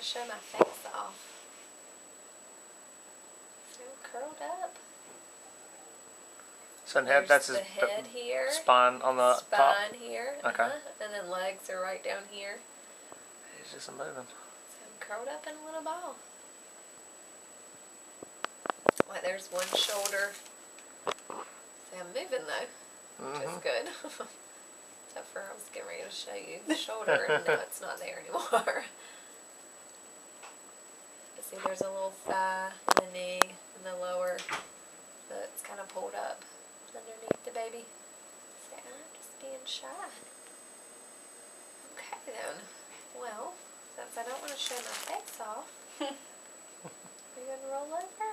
to show my face off. So curled up. So head, that's the his head here. spine on the top? Spine here. Okay. And then legs are right down here. He's just moving. So I'm curled up in a little ball. Like there's one shoulder. See, I'm moving though, which is good. Except for I was getting ready to show you the shoulder, and no, it's not there anymore. But see, there's a little thigh, and a knee, and the lower that's kind of pulled up underneath the baby. See, I'm just being shy. Okay then. Well, since I don't want to show my face off, we're going to roll over.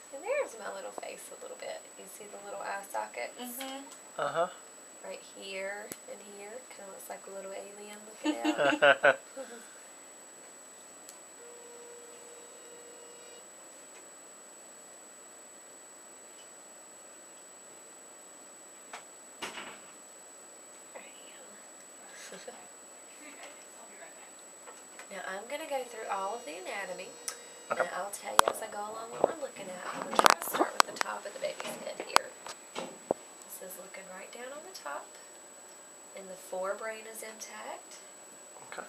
And there's my little face a little bit. You see the little eye sockets? Uh-huh. Right here and here. Kind of looks like a little alien looking out. Now I'm going to go through all of the anatomy. Okay. And I'll tell you as I go along what we're looking at. I'm going to try to start with the top of the baby's head here. This is looking right down on the top. And the forebrain is intact. Okay.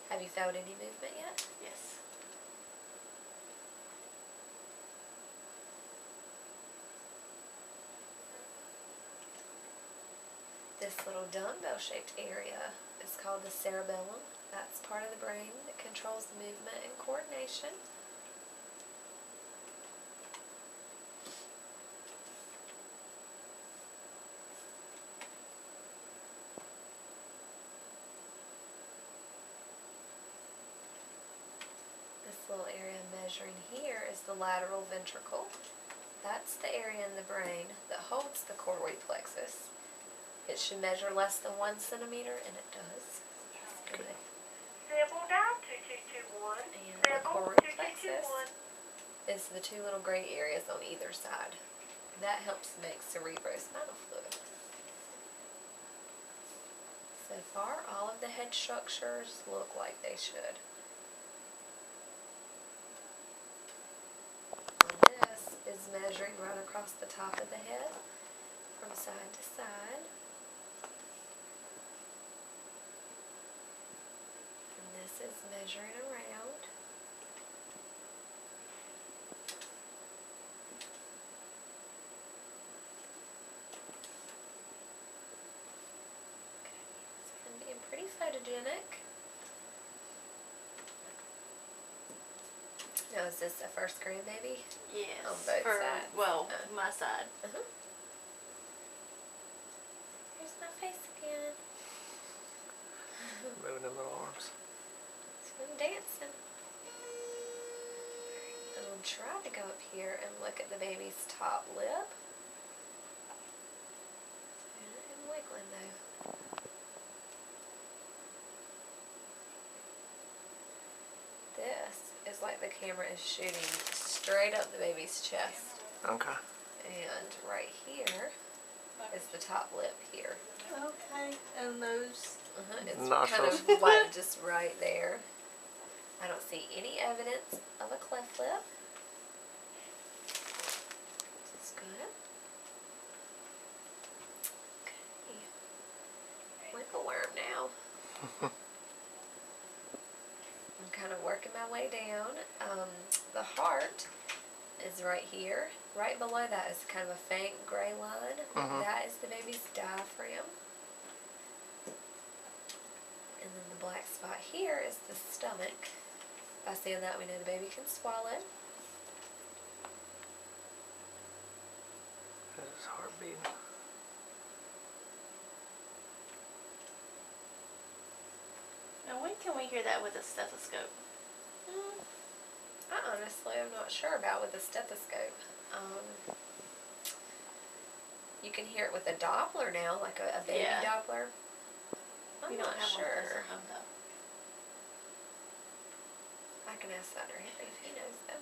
Have you felt any movement yet? Yes. This little dumbbell-shaped area is called the cerebellum. That's part of the brain that controls the movement and coordination. This little area measuring here is the lateral ventricle. That's the area in the brain that holds the choroid plexus. It should measure less than 1 centimeter, and it does. Good. Sample down 2221. And the choroid plexus is the two little gray areas on either side. That helps make cerebrospinal fluid. So far, all of the head structures look like they should. And this is measuring right across the top of the head from side to side. This is measuring around. Okay, it's going to be pretty photogenic. Now, is this a first grandbaby? Yes. On both sides. Well, my side. Here's my face again. Moving them little arms. So I'm dancing. And I'll try to go up here and look at the baby's top lip. And wiggling though. This is like the camera is shooting straight up the baby's chest. Okay. And right here is the top lip here. Okay. And those. It's Nostrils. kind of like just right there. I don't see any evidence of a cleft lip. That's good. Okay. Wiggle worm now. I'm kind of working my way down. The heart is right here. Right below that is kind of a faint gray line. That is the baby's diaphragm. And then the black spot here is the stomach. By seeing that, we know the baby can swallow. There's his heart beating. Now, when can we hear that with a stethoscope? I honestly am not sure about with a stethoscope. You can hear it with a Doppler now, like a baby Yeah. Doppler. I'm We not don't have one of those sure. at home, though. I can ask Thunder Henry if he knows them.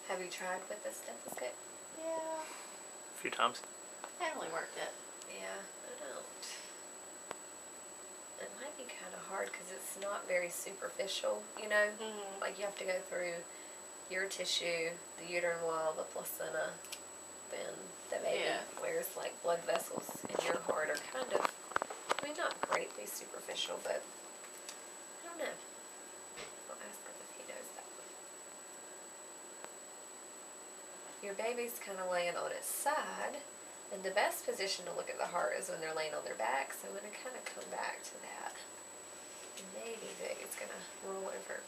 Have you tried with a stethoscope? Yeah. A few times. I haven't really worked it. Yeah. Yeah, I don't. It might be kind of hard because it's not very superficial, you know? Mm-hmm. Like you have to go through your tissue, the uterine wall, the placenta, then the baby. Yeah. Whereas like blood vessels in your heart are kind of, I mean, not greatly superficial, but I don't know. I'll ask him if he knows that one. Your baby's kind of laying on its side, and the best position to look at the heart is when they're laying on their back, so I'm going to kind of come back to that. And maybe the baby's going to roll over.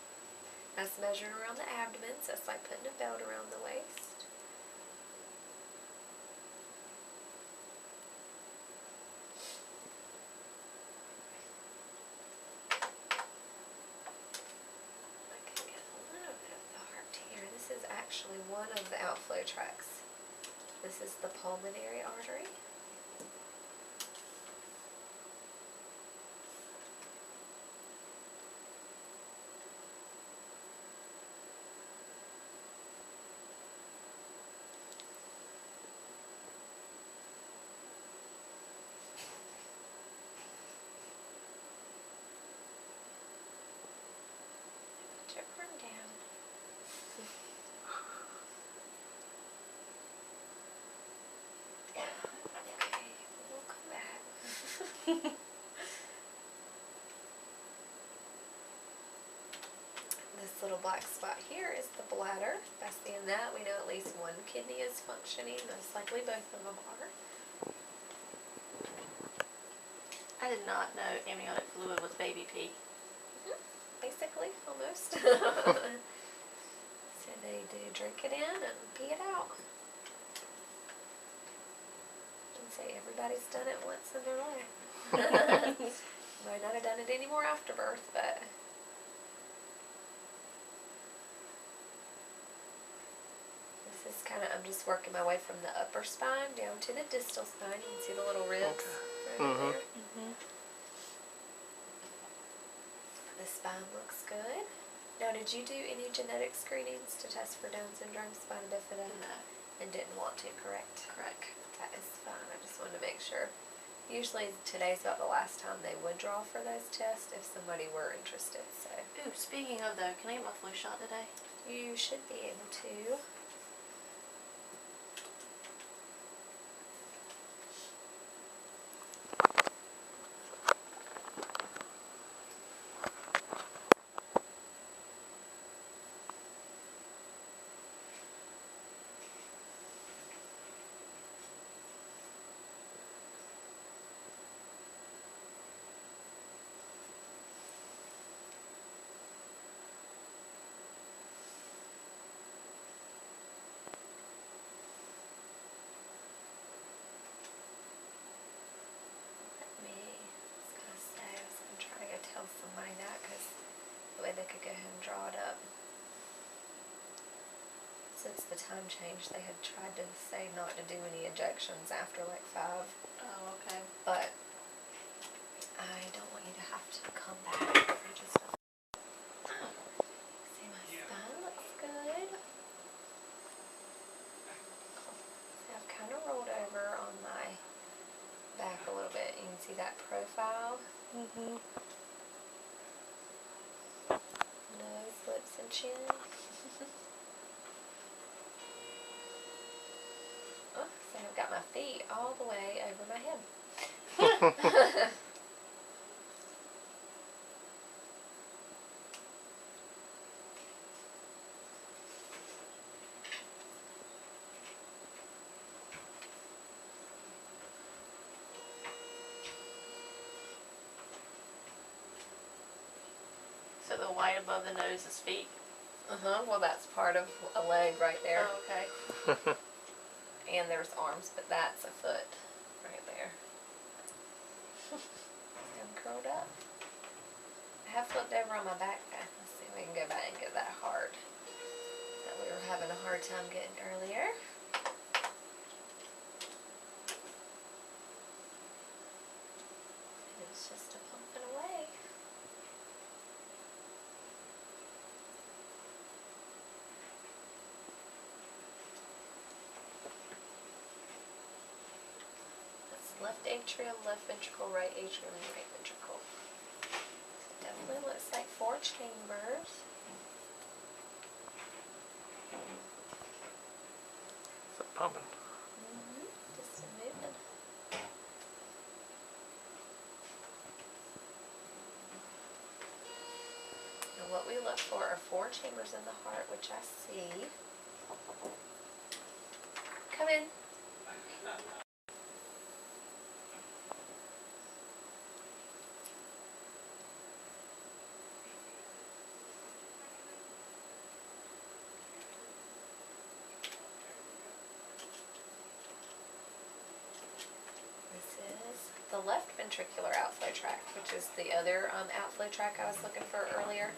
That's measured around the abdomen, so it's like putting a belt around the waist. I can get a little bit of the heart here. This is actually one of the outflow tracts. This is the pulmonary artery. Put your arm down. Okay, we'll come back. This little black spot here is the bladder. By seeing that, we know at least one kidney is functioning. Most likely both of them are. I did not know amniotic fluid was baby pee. Basically, almost. So they do drink it in and pee it out. And say everybody's done it once in their life. Might not have done it anymore after birth, but this is kind of, I'm just working my way from the upper spine down to the distal spine. You can see the little ribs right Mhm. there. Mm-hmm. The spine looks good. Now, did you do any genetic screenings to test for Down syndrome, spina bifida? No. And didn't want to, correct? Correct. That is fine. I just wanted to make sure. Usually today's about the last time they would draw for those tests if somebody were interested. So Ooh, speaking of though, can I get my flu shot today? you should be able to. Tell somebody that because the way they could go ahead and draw it up. Since the time change, they had tried to say not to do any injections after like 5, Oh, okay. but I don't want you to have to come back. I just see my spine looks good. See, I've kind of rolled over on my back a little bit. You can see that profile. Mm-hmm. Nose, lips, and chin. Oh, so I've got my feet all the way over my head. So the white above the nose is feet. Well, that's part of a leg right there. Oh, okay. And there's arms, but that's a foot right there. I'm curled up. I have flipped over on my back now. Let's see if we can go back and get that heart that we were having a hard time getting earlier. It's just a pumping away. Let's Left atrium, left ventricle, right atrium, and right ventricle. Definitely looks like 4 chambers. Is that pumping? Just a moving. And what we look for are 4 chambers in the heart, which I see. Come in. This is the left ventricular outflow tract, which is the other outflow tract I was looking for earlier.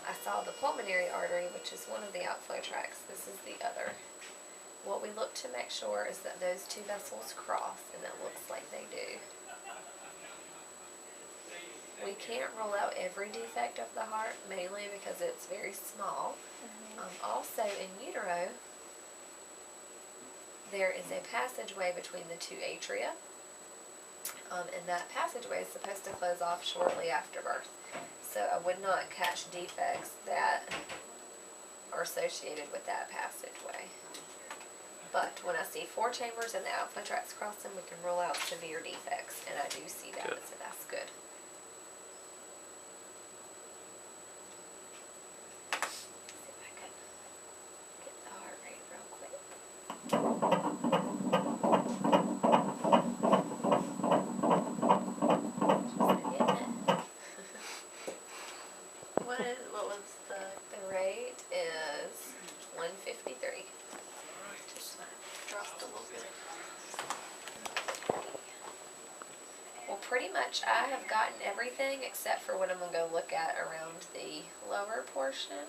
I saw the pulmonary artery, which is one of the outflow tracts. This is the other. What we look to make sure is that those 2 vessels cross, and it looks like they do. We can't rule out every defect of the heart, mainly because it's very small. Also, in utero, there is a passageway between the 2 atria, and that passageway is supposed to close off shortly after birth. So I would not catch defects that are associated with that passageway. But when I see 4 chambers and the outflow tracts crossing, we can rule out severe defects, and I do see that, Good. so that's good. See if I can get the heart rate real quick. Just getting it. What was the? The rate is 153. Just dropped a little bit. Well, pretty much I have gotten everything except for what I'm going to go look at around the lower portion.